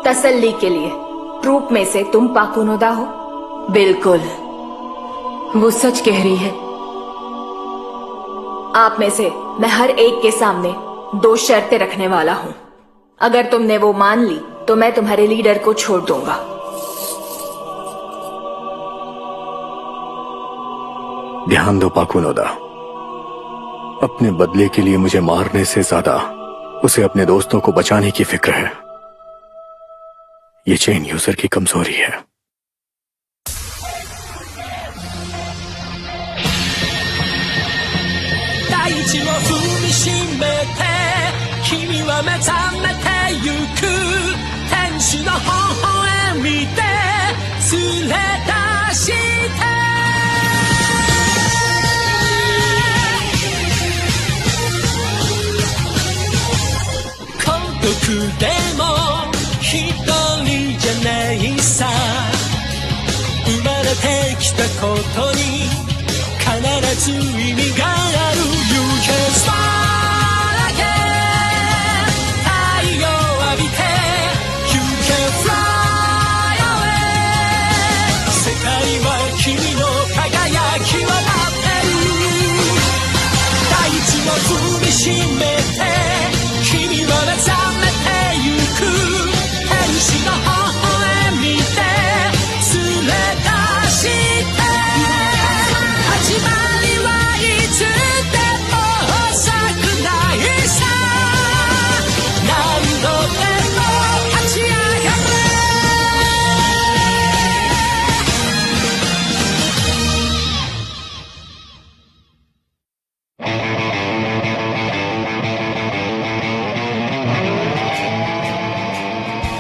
तसल्ली के लिए, ट्रूप में से तुम पाकुनोदा हो? बिल्कुल, वो सच कह रही है। आप में से मैं हर एक के सामने 2 शर्तें रखने वाला हूँ। अगर तुमने वो मान ली तो मैं तुम्हारे लीडर को छोड़ दूंगा। ध्यान दो पाकुनोदा, अपने बदले के लिए मुझे मारने से ज्यादा उसे अपने दोस्तों को बचाने की फिक्र है। ये चेन यूजर की कमजोरी है।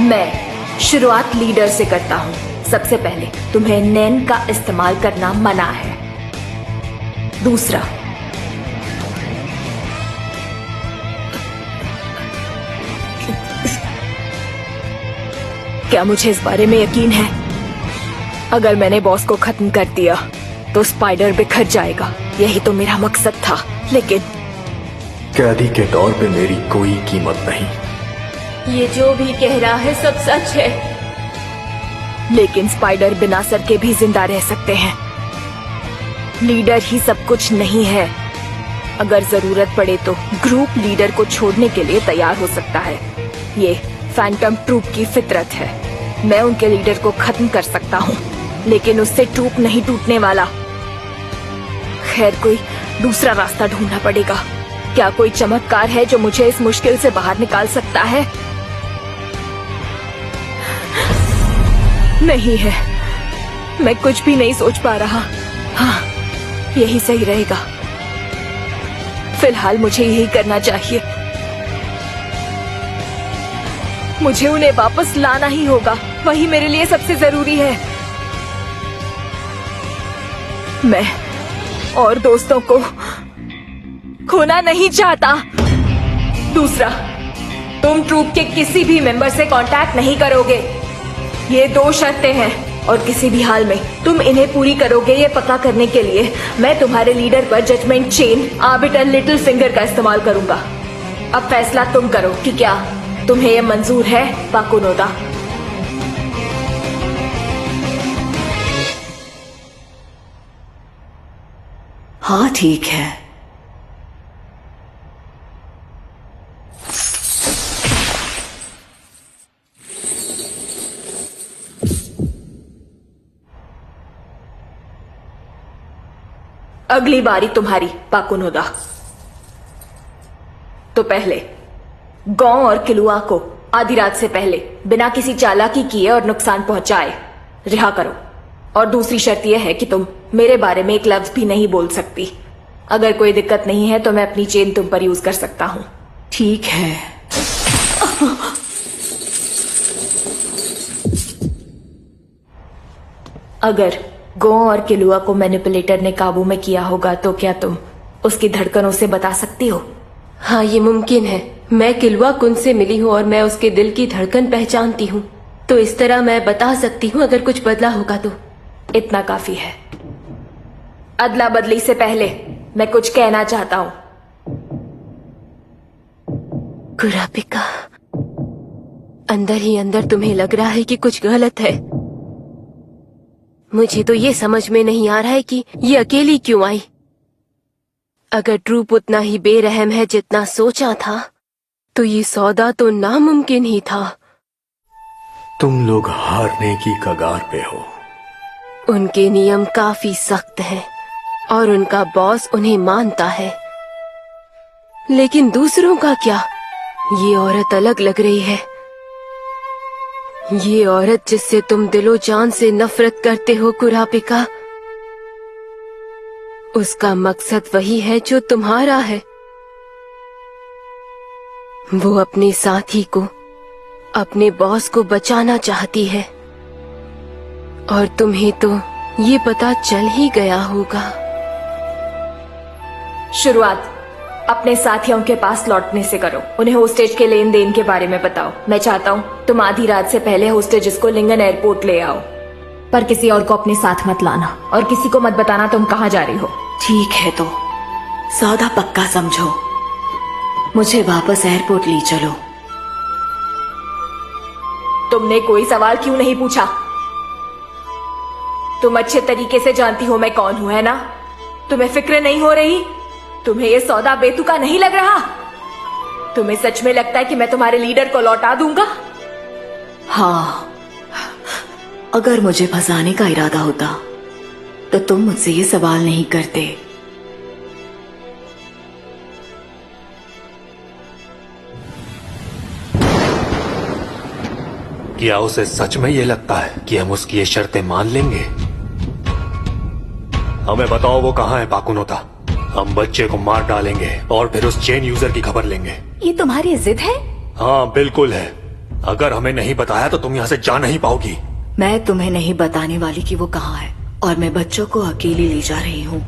मैं शुरुआत लीडर से करता हूँ। सबसे पहले तुम्हें नैन का इस्तेमाल करना मना है। दूसरा, क्या मुझे इस बारे में यकीन है? अगर मैंने बॉस को खत्म कर दिया तो स्पाइडर बिखर जाएगा। यही तो मेरा मकसद था। लेकिन कैदी के तौर पे मेरी कोई कीमत नहीं। ये जो भी कह रहा है सब सच है। लेकिन स्पाइडर बिना सर के भी जिंदा रह सकते हैं। लीडर ही सब कुछ नहीं है। अगर जरूरत पड़े तो ग्रुप लीडर को छोड़ने के लिए तैयार हो सकता है। ये फैंटम ट्रूप की फितरत है। मैं उनके लीडर को खत्म कर सकता हूँ, लेकिन उससे ट्रूप नहीं टूटने वाला। खैर, कोई दूसरा रास्ता ढूंढना पड़ेगा। क्या कोई चमत्कार है जो मुझे इस मुश्किल से बाहर निकाल सकता है? नहीं है। मैं कुछ भी नहीं सोच पा रहा। हाँ, यही सही रहेगा। फिलहाल मुझे यही करना चाहिए। मुझे उन्हें वापस लाना ही होगा। वही मेरे लिए सबसे जरूरी है। मैं और दोस्तों को खोना नहीं चाहता। दूसरा, तुम ट्रूप के किसी भी मेंबर से कांटेक्ट नहीं करोगे। ये 2 शर्तें हैं और किसी भी हाल में तुम इन्हें पूरी करोगे ये पक्का करने के लिए मैं तुम्हारे लीडर पर judgement chain arbiter little finger का इस्तेमाल करूंगा। अब फैसला तुम करो कि क्या तुम्हें ये मंजूर है पाकुनोदा? हाँ, ठीक है। अगली बारी तुम्हारी पाकुनोदा। तो पहले गौ और किलुआ को आधी रात से पहले बिना किसी चालाकी किए और नुकसान पहुंचाए रिहा करो। और दूसरी शर्त यह है कि तुम मेरे बारे में एक लफ्ज भी नहीं बोल सकती। अगर कोई दिक्कत नहीं है तो मैं अपनी चेन तुम पर यूज कर सकता हूं। ठीक है। अगर गो और किलुआ को मैनिपुलेटर ने काबू में किया होगा तो क्या तुम उसकी धड़कनों से बता सकती हो? हाँ, ये मुमकिन है। मैं किलुआ कुन से मिली हूँ और मैं उसके दिल की धड़कन पहचानती हूँ, तो इस तरह मैं बता सकती हूँ अगर कुछ बदला होगा तो। इतना काफी है। अदला बदली से पहले मैं कुछ कहना चाहता हूँ। कुरापिका, अंदर ही अंदर तुम्हें लग रहा है कि कुछ गलत है। मुझे तो ये समझ में नहीं आ रहा है कि ये अकेली क्यों आई। अगर ट्रूप उतना ही बेरहम है जितना सोचा था, तो ये सौदा तो नामुमकिन ही था। तुम लोग हारने की कगार पे हो। उनके नियम काफी सख्त हैं और उनका बॉस उन्हें मानता है, लेकिन दूसरों का क्या? ये औरत अलग लग रही है। ये औरत जिससे तुम दिलो जान से नफरत करते हो कुरापिका, उसका मकसद वही है जो तुम्हारा है। वो अपने साथी को, अपने बॉस को बचाना चाहती है, और तुम्हें तो ये पता चल ही गया होगा। शुरुआत अपने साथियों के पास लौटने से करो। उन्हें होस्टेज के लेन देन के बारे में बताओ। मैं चाहता हूँ तुम आधी रात से पहले होस्टेजेस को लिंगन एयरपोर्ट ले आओ, पर किसी और को अपने साथ मत लाना और किसी को मत बताना तुम कहाँ जा रही हो। ठीक है, तो सौदा पक्का समझो। मुझे वापस एयरपोर्ट ले चलो। तुमने कोई सवाल क्यों नहीं पूछा? तुम अच्छे तरीके से जानती हो मैं कौन हूं, है ना? तुम्हें फिक्र नहीं हो रही? तुम्हें ये सौदा बेतुका नहीं लग रहा? तुम्हें सच में लगता है कि मैं तुम्हारे लीडर को लौटा दूंगा? हाँ, अगर मुझे फंसाने का इरादा होता तो तुम मुझसे ये सवाल नहीं करते। क्या उसे सच में ये लगता है कि हम उसकी ये शर्तें मान लेंगे? हमें बताओ वो कहाँ है पाकुनोदा। हम बच्चे को मार डालेंगे और फिर उस चेन यूजर की खबर लेंगे। ये तुम्हारी जिद है? हाँ बिल्कुल है। अगर हमें नहीं बताया तो तुम यहाँ से जा नहीं पाओगी। मैं तुम्हें नहीं बताने वाली कि वो कहाँ है, और मैं बच्चों को अकेली ले जा रही हूँ।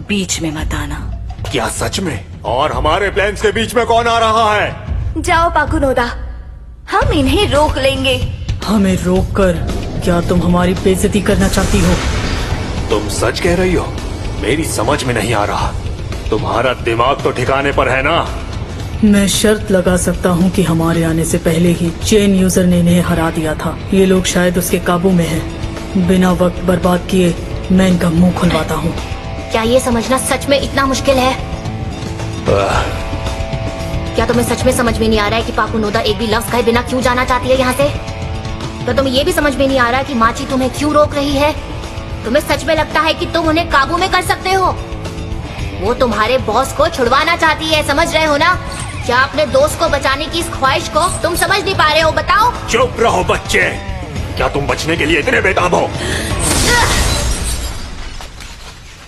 बीच में मत आना। क्या सच में? और हमारे प्लान्स के बीच में कौन आ रहा है? जाओ पाकुनोदा, हम इन्हें रोक लेंगे। हमें रोक कर क्या तुम हमारी बेइज्जती करना चाहती हो? तुम सच कह रही हो? मेरी समझ में नहीं आ रहा। तुम्हारा दिमाग तो ठिकाने पर है ना? मैं शर्त लगा सकता हूँ कि हमारे आने से पहले ही चेन यूजर ने इन्हें हरा दिया था। ये लोग शायद उसके काबू में हैं। बिना वक्त बर्बाद किए मैं इनका मुंह खुलवाता हूँ। क्या ये समझना सच में इतना मुश्किल है? क्या तुम्हें सच में समझ में नहीं आ रहा है कि पाकुनोदा एक भी लफ्ज कहे बिना क्यों जाना चाहती है यहाँ से? तो तुम्हें ये भी समझ में नहीं आ रहा है कि माची तुम्हें क्यों रोक रही है? तुम्हें सच में लगता है कि तुम उन्हें काबू में कर सकते हो? वो तुम्हारे बॉस को छुड़वाना चाहती है, समझ रहे हो ना? क्या अपने दोस्त को बचाने की इस ख्वाहिश को तुम समझ नहीं पा रहे हो? बताओ। चुप रहो बच्चे। क्या तुम बचने के लिए इतने बेताब हो?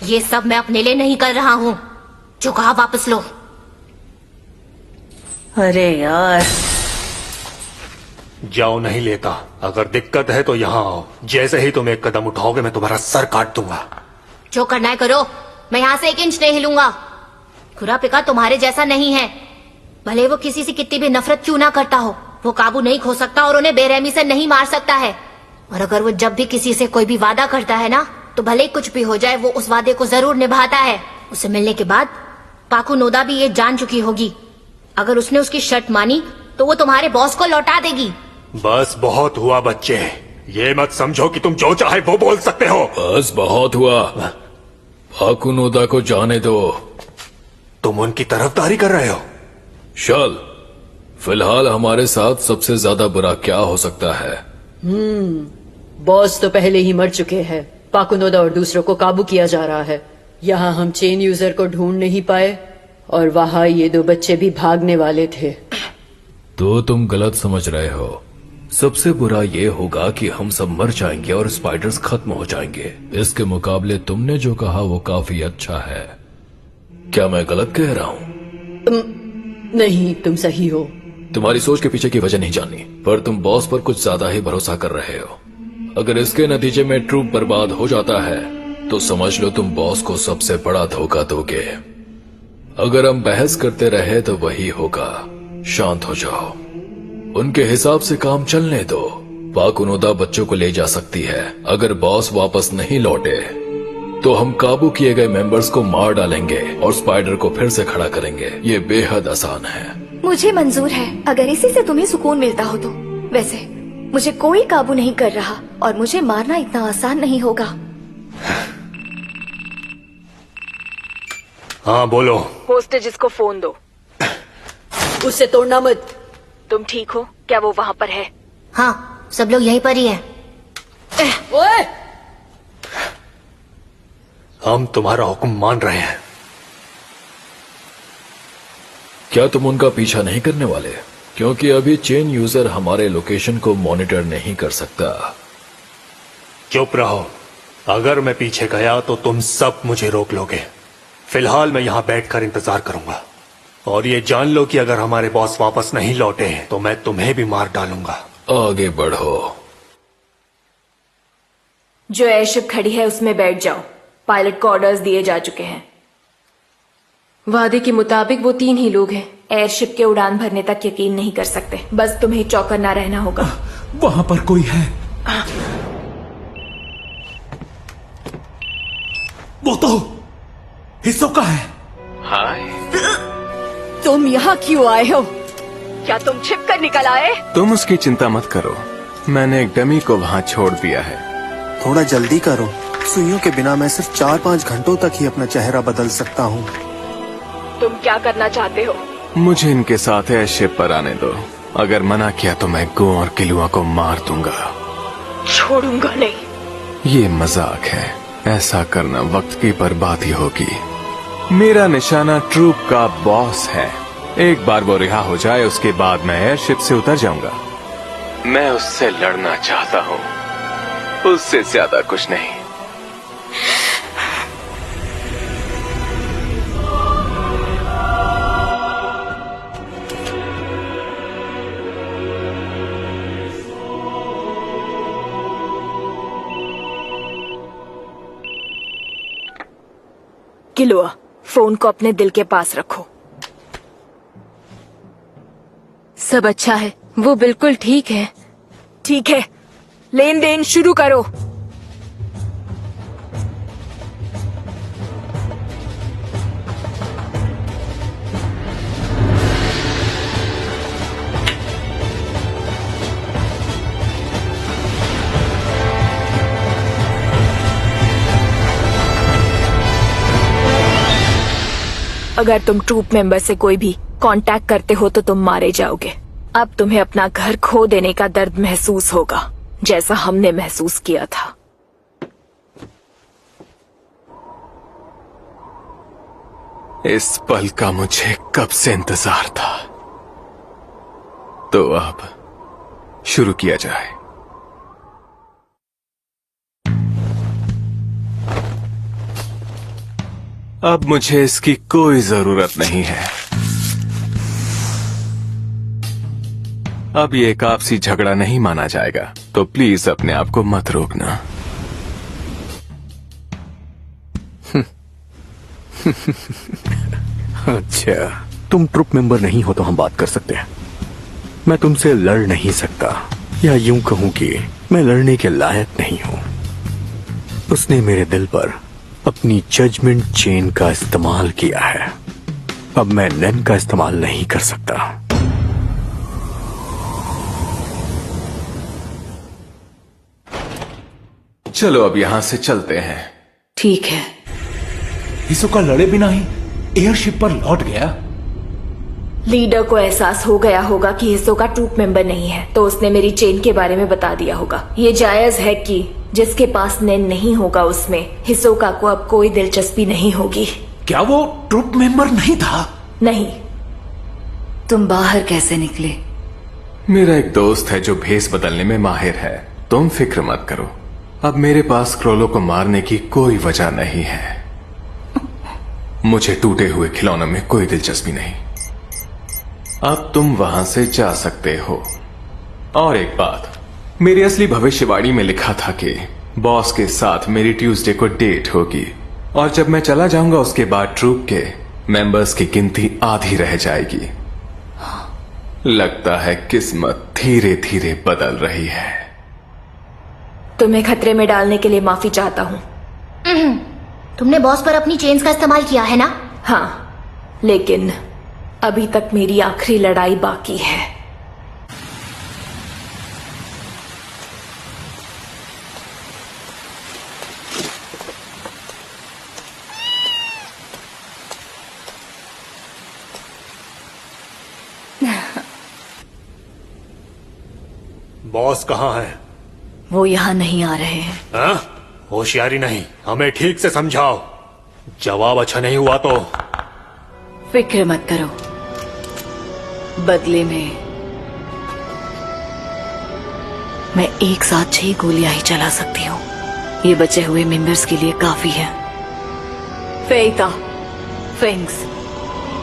ये सब मैं अपने लिए नहीं कर रहा हूँ। जो कहा वापस लो। अरे यार, जाओ, नहीं लेता। अगर दिक्कत है तो यहाँ आओ। जैसे ही तुम एक कदम उठाओगे मैं तुम्हारा सर काट दूंगा। जो करना है करो, मैं यहाँ से 1 इंच नहीं हिलूंगा। कुरापिका तुम्हारे जैसा नहीं है। भले वो किसी से कितनी भी नफरत क्यों ना करता हो, वो काबू नहीं खो सकता और उन्हें बेरहमी से नहीं मार सकता है। और अगर वो जब भी किसी से कोई भी वादा करता है ना, तो भले ही कुछ भी हो जाए वो उस वादे को जरूर निभाता है। उसे मिलने के बाद पाकुनोदा भी ये जान चुकी होगी, अगर उसने उसकी शर्त मानी तो वो तुम्हारे बॉस को लौटा देगी। बस बहुत हुआ बच्चे। ये मत समझो कि तुम जो चाहे वो बोल सकते हो। बस बहुत हुआ। पाकुनोदा को जाने दो। तुम उनकी तरफदारी कर रहे हो? चल, फिलहाल हमारे साथ सबसे ज्यादा बुरा क्या हो सकता है? बॉस तो पहले ही मर चुके हैं। पाकुनोदा और दूसरों को काबू किया जा रहा है। यहाँ हम चेन यूजर को ढूंढ नहीं पाए, और वहाँ ये 2 बच्चे भी भागने वाले थे। तो तुम गलत समझ रहे हो। सबसे बुरा ये होगा कि हम सब मर जाएंगे और स्पाइडर्स खत्म हो जाएंगे। इसके मुकाबले तुमने जो कहा वो काफी अच्छा है। क्या मैं गलत कह रहा हूँ? नहीं, तुम सही हो। तुम्हारी सोच के पीछे की वजह नहीं जाननी, पर तुम बॉस पर कुछ ज्यादा ही भरोसा कर रहे हो। अगर इसके नतीजे में ट्रूप बर्बाद हो जाता है तो समझ लो तुम बॉस को सबसे बड़ा धोखा दोगे। अगर हम बहस करते रहे तो वही होगा। शांत हो जाओ, उनके हिसाब से काम चलने दो। पाकुनोदा बच्चों को ले जा सकती है। अगर बॉस वापस नहीं लौटे तो हम काबू किए गए मेंबर्स को मार डालेंगे और स्पाइडर को फिर से खड़ा करेंगे। ये बेहद आसान है। मुझे मंजूर है, अगर इसी से तुम्हें सुकून मिलता हो तो। वैसे मुझे कोई काबू नहीं कर रहा और मुझे मारना इतना आसान नहीं होगा। हाँ बोलो। होस्टेजेस को फोन दो। उससे तोड़ना मत। तुम ठीक हो? क्या वो वहाँ पर है? हाँ, सब लोग यहीं पर ही हैं। ओए! हम तुम्हारा हुक्म मान रहे हैं। क्या तुम उनका पीछा नहीं करने वाले? क्योंकि अभी चेन यूजर हमारे लोकेशन को मॉनिटर नहीं कर सकता। चुप रहो। अगर मैं पीछे गया तो तुम सब मुझे रोक लोगे। फिलहाल मैं यहाँ बैठकर इंतजार करूंगा और ये जान लो कि अगर हमारे बॉस वापस नहीं लौटे तो मैं तुम्हें भी मार डालूंगा। आगे बढ़ो। जो एयरशिप खड़ी है उसमें बैठ जाओ। पायलट को ऑर्डर्स दिए जा चुके हैं। वादे के मुताबिक वो 3 ही लोग हैं। एयरशिप के उड़ान भरने तक यकीन नहीं कर सकते। बस तुम्हें चौकन्ना रहना होगा। वहां पर कोई है। वो तो हिस्सों का है। तुम यहाँ क्यों आए हो? क्या तुम छिप कर निकल आए? तुम उसकी चिंता मत करो, मैंने एक डमी को वहाँ छोड़ दिया है। थोड़ा जल्दी करो, सुइयों के बिना मैं सिर्फ 4-5 घंटों तक ही अपना चेहरा बदल सकता हूँ। तुम क्या करना चाहते हो? मुझे इनके साथ एयरशिप पर आने दो। अगर मना किया तो मैं गो और किलुआ को मार दूंगा। छोड़ूंगा नहीं। ये मजाक है, ऐसा करना वक्त की बर्बादी होगी। मेरा निशाना ट्रूप का बॉस है। एक बार वो रिहा हो जाए उसके बाद मैं एयरशिप से उतर जाऊंगा। मैं उससे लड़ना चाहता हूँ, उससे ज्यादा कुछ नहीं। किलुआ, फोन को अपने दिल के पास रखो। सब अच्छा है, वो बिल्कुल ठीक है। ठीक है, लेन देन शुरू करो। अगर तुम ट्रूप मेंबर से कोई भी कांटेक्ट करते हो तो तुम मारे जाओगे। अब तुम्हें अपना घर खो देने का दर्द महसूस होगा, जैसा हमने महसूस किया था। इस पल का मुझे कब से इंतजार था। तो अब शुरू किया जाए। अब मुझे इसकी कोई जरूरत नहीं है। अब ये एक आपसी झगड़ा नहीं माना जाएगा, तो प्लीज अपने आप को मत रोकना। अच्छा, तुम ट्रुप मेंबर नहीं हो तो हम बात कर सकते हैं। मैं तुमसे लड़ नहीं सकता, या यूं कहूं कि मैं लड़ने के लायक नहीं हूं। उसने मेरे दिल पर अपनी जजमेंट चेन का इस्तेमाल किया है। अब मैं नेन का इस्तेमाल नहीं कर सकता। चलो अब यहां से चलते हैं। ठीक है। हिसोका लड़े बिना ही एयरशिप पर लौट गया। लीडर को एहसास हो गया होगा कि हिसोका ट्रूप मेंबर नहीं है, तो उसने मेरी चेन के बारे में बता दिया होगा। ये जायज है कि जिसके पास नेन नहीं होगा उसमें हिसोका को अब कोई दिलचस्पी नहीं होगी। क्या वो ट्रूप मेंबर नहीं था? नहीं। तुम बाहर कैसे निकले? मेरा एक दोस्त है जो भेस बदलने में माहिर है। तुम फिक्र मत करो, अब मेरे पास क्रोलो को मारने की कोई वजह नहीं है। मुझे टूटे हुए खिलौनों में कोई दिलचस्पी नहीं। अब तुम वहां से जा सकते हो। और एक बात, मेरी असली भविष्यवाणी में लिखा था कि बॉस के साथ मेरी ट्यूसडे को डेट होगी, और जब मैं चला जाऊंगा उसके बाद ट्रूप के मेंबर्स की गिनती आधी रह जाएगी। लगता है किस्मत धीरे धीरे बदल रही है। तुम्हें खतरे में डालने के लिए माफी चाहता हूँ। तुमने बॉस पर अपनी चेन्स का इस्तेमाल किया है ना? हाँ, लेकिन अभी तक मेरी आखिरी लड़ाई बाकी है। बॉस कहाँ है? वो यहाँ नहीं आ रहे हैं। हाँ? होशियारी नहीं, हमें ठीक से समझाओ। जवाब अच्छा नहीं हुआ तो फिक्र मत करो, बदले में मैं एक साथ 6 गोलियां ही चला सकती हूँ। ये बचे हुए मेंबर्स के लिए काफी है। फेइता, फिंग्स,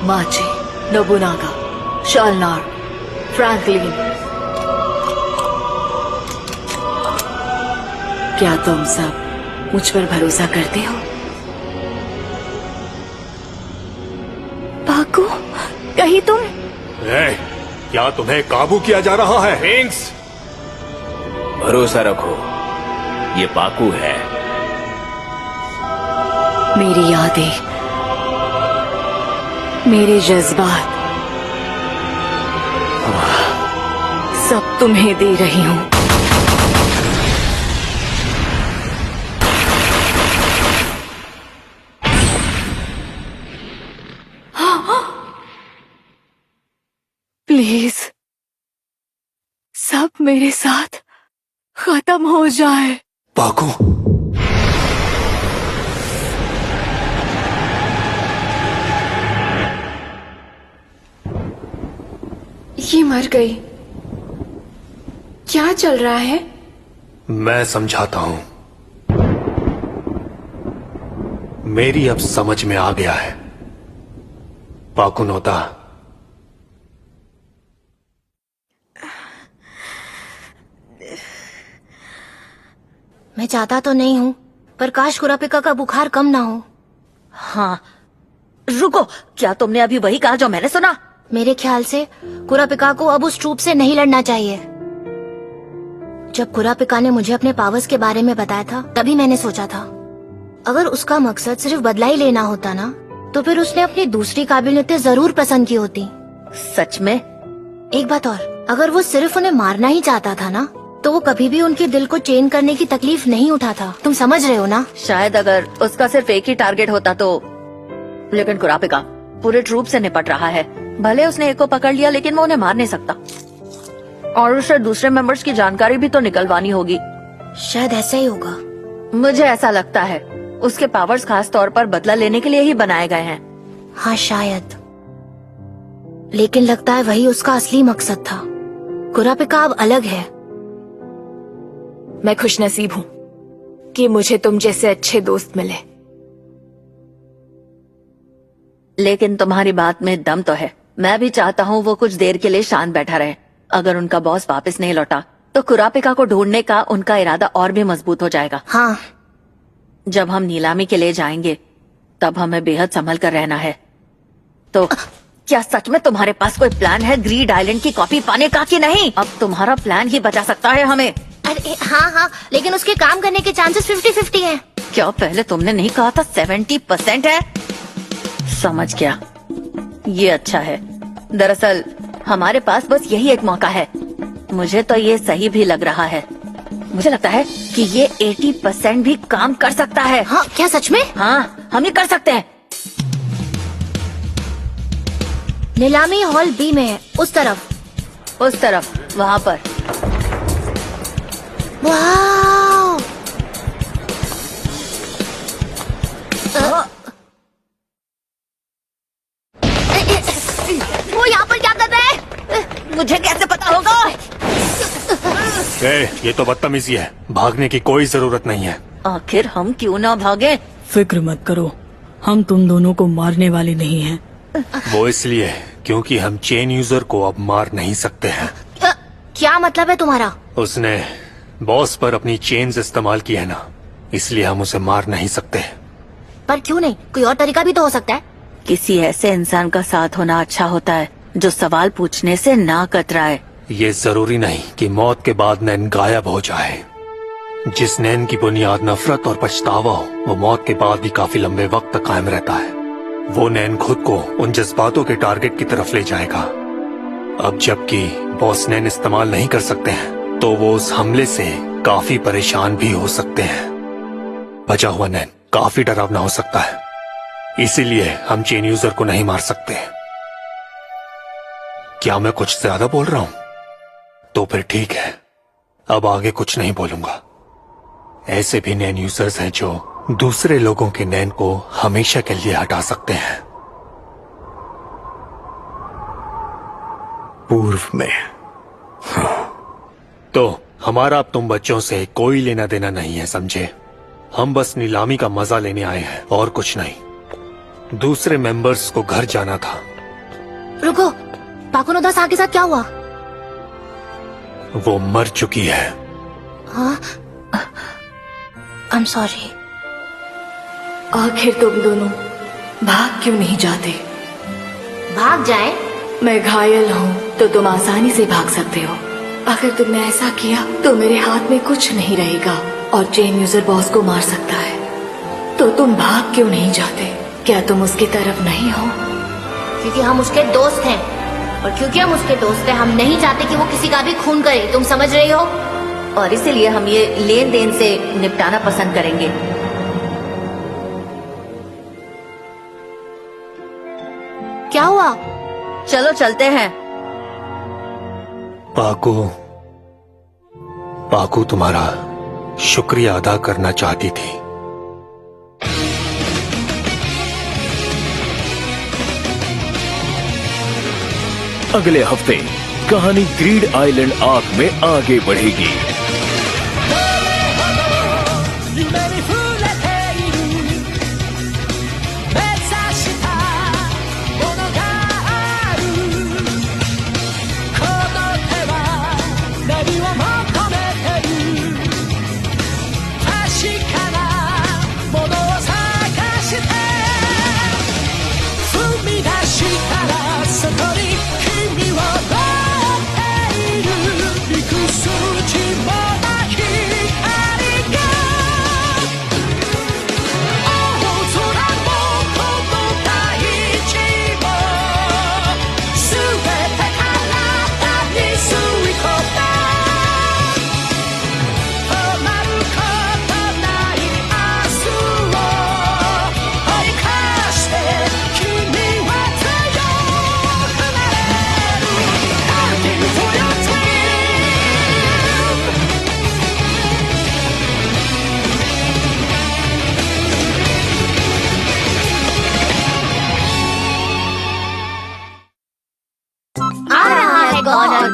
माची, नोबुनागा, शालनार, फ्रैंकलिन। क्या तुम सब मुझ पर भरोसा करते हो? पाकू, कहीं तुम? क्या तुम्हें काबू किया जा रहा है? फिंग्स, भरोसा रखो, ये पाकू है। मेरी यादें, मेरे जज्बात सब तुम्हें दे रही हूं। प्लीज सब मेरे साथ खत्म हो जाए। पाकू, ये मर गई। क्या चल रहा है? मैं समझाता हूं। मेरी अब समझ में आ गया है। पाकुनोदा, मैं चाहता तो नहीं हूँ, पर काश कुरापिका का बुखार कम ना हो। हाँ, रुको, क्या तुमने अभी वही कहा जो मैंने सुना? मेरे ख्याल से कुरापिका को अब उस ट्रूप से नहीं लड़ना चाहिए। जब कुरापिका ने मुझे अपने पावर्स के बारे में बताया था, तभी मैंने सोचा था अगर उसका मकसद सिर्फ बदला ही लेना होता ना, तो फिर उसने अपनी दूसरी काबिलियतें जरूर पसंद की होती। सच में? एक बात और, अगर वो सिर्फ उन्हें मारना ही चाहता था ना, तो वो कभी भी उनके दिल को चेन करने की तकलीफ नहीं उठाता। तुम समझ रहे हो ना? शायद अगर उसका सिर्फ एक ही टारगेट होता तो। लेकिन कुरापिका पूरे ट्रूप से निपट रहा है। भले उसने एक को पकड़ लिया, लेकिन वो उन्हें मार नहीं सकता। और उसे दूसरे मेंबर्स की जानकारी भी तो निकलवानी होगी। शायद ऐसा ही होगा। मुझे ऐसा लगता है उसके पावर्स खास तौर पर बदला लेने के लिए ही बनाए गए हैं। हाँ शायद, लेकिन लगता है वही उसका असली मकसद था। कुरापिका अब अलग है। मैं खुशनसीब हूँ कि मुझे तुम जैसे अच्छे दोस्त मिले। लेकिन तुम्हारी बात में दम तो है। मैं भी चाहता हूँ वो कुछ देर के लिए शांत बैठा रहे। अगर उनका बॉस वापस नहीं लौटा तो कुरापिका को ढूंढने का उनका इरादा और भी मजबूत हो जाएगा। हाँ, जब हम नीलामी के लिए जाएंगे तब हमें बेहद संभल कर रहना है। तो क्या सच में तुम्हारे पास कोई प्लान है ग्रीड आइलैंड की कॉपी पाने का कि नहीं? अब तुम्हारा प्लान ही बचा सकता है हमें। अरे हाँ हाँ, लेकिन उसके काम करने के चांसेस 50-50 हैं। क्या पहले तुमने नहीं कहा था 70% है? समझ गया, ये अच्छा है। दरअसल हमारे पास बस यही एक मौका है। मुझे तो ये सही भी लग रहा है। मुझे लगता है कि ये 80% भी काम कर सकता है। हाँ, क्या सच में? हाँ, हम ये कर सकते हैं। नीलामी हॉल बी में है, उस तरफ, वहाँ पर। वाह! वो यहाँ पर क्या कर रहा है? मुझे कैसे पता होगा? ये तो बदतमीजी है। भागने की कोई जरूरत नहीं है। आखिर हम क्यों ना भागे? फिक्र मत करो, हम तुम दोनों को मारने वाले नहीं हैं। वो इसलिए क्योंकि हम चेन यूजर को अब मार नहीं सकते हैं। क्या मतलब है तुम्हारा? उसने बॉस पर अपनी चेन्स इस्तेमाल की है ना, इसलिए हम उसे मार नहीं सकते। पर क्यों नहीं? कोई और तरीका भी तो हो सकता है। किसी ऐसे इंसान का साथ होना अच्छा होता है जो सवाल पूछने से ना कतराए। ये जरूरी नहीं कि मौत के बाद नैन गायब हो जाए। जिस नैन की बुनियाद नफरत और पछतावा हो, वो मौत के बाद भी काफी लंबे वक्त तक कायम रहता है। वो नैन खुद को उन जज्बातों के टारगेट की तरफ ले जाएगा। अब जबकि बॉस नैन इस्तेमाल नहीं कर सकते हैं, तो वो उस हमले से काफी परेशान भी हो सकते हैं। बचा हुआ नैन काफी डरावना हो सकता है, इसीलिए हम चेन यूजर को नहीं मार सकते। क्या मैं कुछ ज्यादा बोल रहा हूँ? तो फिर ठीक है, अब आगे कुछ नहीं बोलूंगा। ऐसे भी नैन यूजर्स हैं जो दूसरे लोगों के नैन को हमेशा के लिए हटा सकते हैं। पूर्व में। तो हमारा अब तुम बच्चों से कोई लेना देना नहीं है, समझे? हम बस नीलामी का मजा लेने आए हैं और कुछ नहीं। दूसरे मेंबर्स को घर जाना था। रुको, पाकुनोदा सान के साथ क्या हुआ? वो मर चुकी है। हाँ? I am sorry. आखिर तुम दोनों भाग क्यों नहीं जाते? भाग जाए? मैं घायल हूँ तो तुम आसानी से भाग सकते हो। अगर तुमने ऐसा किया तो मेरे हाथ में कुछ नहीं रहेगा और चेन यूजर बॉस को मार सकता है। तो तुम भाग क्यों नहीं जाते? क्या तुम उसकी तरफ नहीं हो? क्योंकि हम उसके दोस्त हैं, और क्योंकि हम उसके दोस्त हैं हम नहीं चाहते कि वो किसी का भी खून करे। तुम समझ रही हो? और इसीलिए हम ये लेन देन से निपटाना पसंद करेंगे। क्या हुआ? चलो चलते हैं। पाकू तुम्हारा शुक्रिया अदा करना चाहती थी। अगले हफ्ते कहानी ग्रीड आइलैंड आर्क में आगे बढ़ेगी।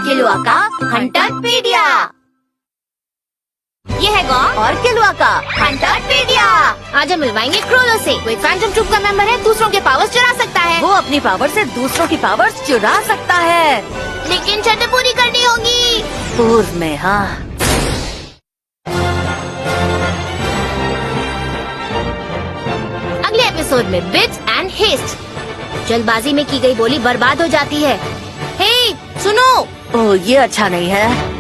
किलुआ का हंटरपीडिया। ये है गॉन और किलुआ का हंटरपीडिया। आज हम मिलवाएंगे क्रोलो से। वो एक फैंटम ट्रूप का मेंबर है, दूसरों के पावर्स चुरा सकता है। वो अपनी पावर से दूसरों की पावर्स चुरा सकता है, लेकिन शर्तें पूरी करनी होगी। पूर्व में। हाँ, अगले एपिसोड में बिट्स एंड हेस्ट। जल्दबाजी में की गई बोली बर्बाद हो जाती है। हे, सुनो। ओह ये अच्छा नहीं है।